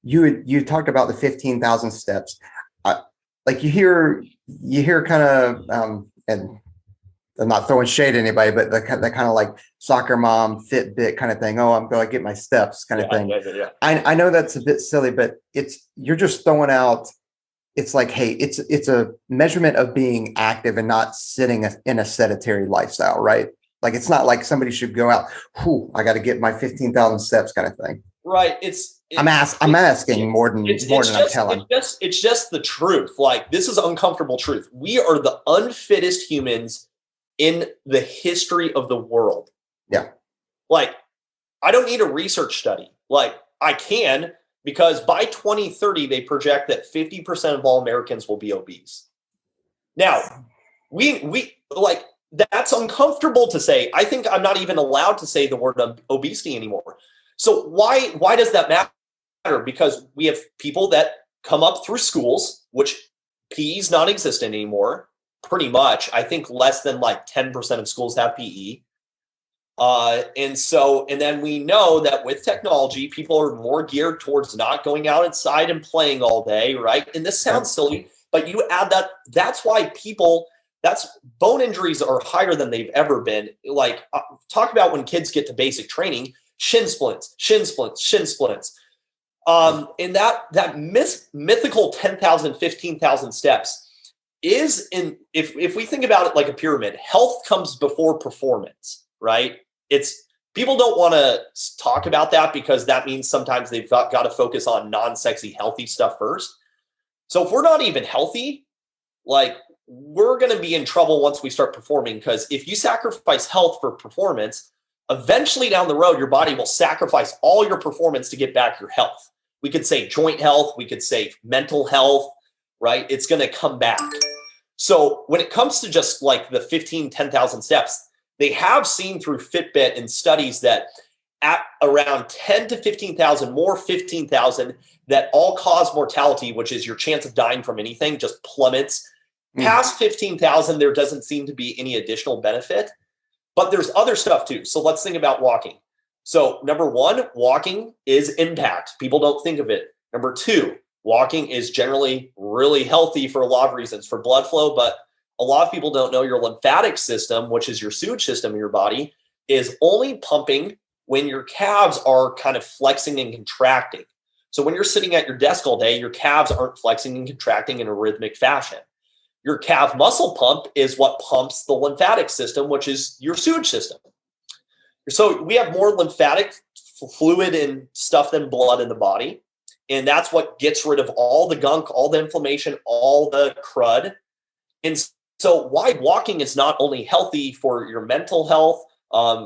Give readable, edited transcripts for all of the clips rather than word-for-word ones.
You talked about the 15,000 steps. Like you hear kind of, and I'm not throwing shade at anybody, but the kind of like soccer mom Fitbit kind of thing. Oh, I'm going to get my steps kind of thing. Yeah. I know that's a bit silly, but you're just throwing out. It's like, hey, it's a measurement of being active and not sitting in a sedentary lifestyle, right? Like it's not like somebody should go out. Whew, I got to get my 15,000 steps kind of thing. Right. I'm asking more than I'm telling. It's just the truth. Like this is uncomfortable truth. We are the unfittest humans in the history of the world. Yeah. Like I don't need a research study. Like I can, because by 2030 they project that 50% of all Americans will be obese. Now, we like that's uncomfortable to say. I think I'm not even allowed to say the word obesity anymore. So why does that matter? Because we have people that come up through schools, which PE is non-existent anymore, pretty much. I think less than like 10% of schools have PE. And then we know that with technology, people are more geared towards not going out inside and playing all day, right? And this sounds silly, but you add that's why bone injuries are higher than they've ever been. Like talk about when kids get to basic training, shin splints. And that mythical 10,000, 15,000 steps is if we think about it like a pyramid, health comes before performance, right? People don't want to talk about that because that means sometimes they've got to focus on non-sexy, healthy stuff first. So if we're not even healthy, like we're going to be in trouble once we start performing, because if you sacrifice health for performance, eventually down the road, your body will sacrifice all your performance to get back your health. We could say joint health, we could say mental health, right? It's going to come back. So when it comes to just like the 10,000 steps, they have seen through Fitbit and studies that at around 10 to 15,000, more 15,000, that all-cause mortality, which is your chance of dying from anything, just plummets. Past 15,000, there doesn't seem to be any additional benefit, but there's other stuff too. So let's think about walking. So number one, walking is impact. People don't think of it. Number two, walking is generally really healthy for a lot of reasons, for blood flow, but a lot of people don't know your lymphatic system, which is your sewage system in your body, is only pumping when your calves are kind of flexing and contracting. So when you're sitting at your desk all day, your calves aren't flexing and contracting in a rhythmic fashion. Your calf muscle pump is what pumps the lymphatic system, which is your sewage system. So we have more lymphatic fluid and stuff than blood in the body. And that's what gets rid of all the gunk, all the inflammation, all the crud. And so why walking is not only healthy for your mental health,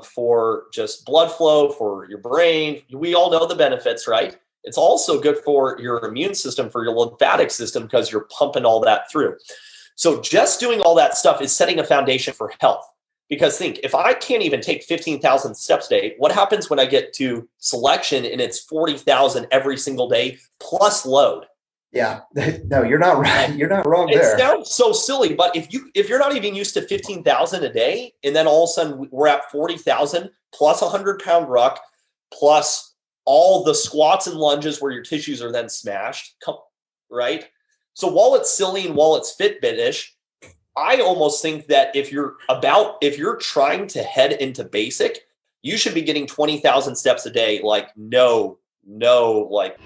for just blood flow, for your brain. We all know the benefits, right? It's also good for your immune system, for your lymphatic system, because you're pumping all that through. So just doing all that stuff is setting a foundation for health. Because think, if I can't even take 15,000 steps a day, what happens when I get to selection and it's 40,000 every single day plus load? Yeah, no, you're not right. You're not wrong there. It sounds so silly, but if you're not even used to 15,000 a day, and then all of a sudden we're at 40,000 plus 100-pound ruck, plus all the squats and lunges where your tissues are then smashed, right? So while it's silly and while it's Fitbit-ish, I almost think that if you're trying to head into basic, you should be getting 20,000 steps a day. Like, no, like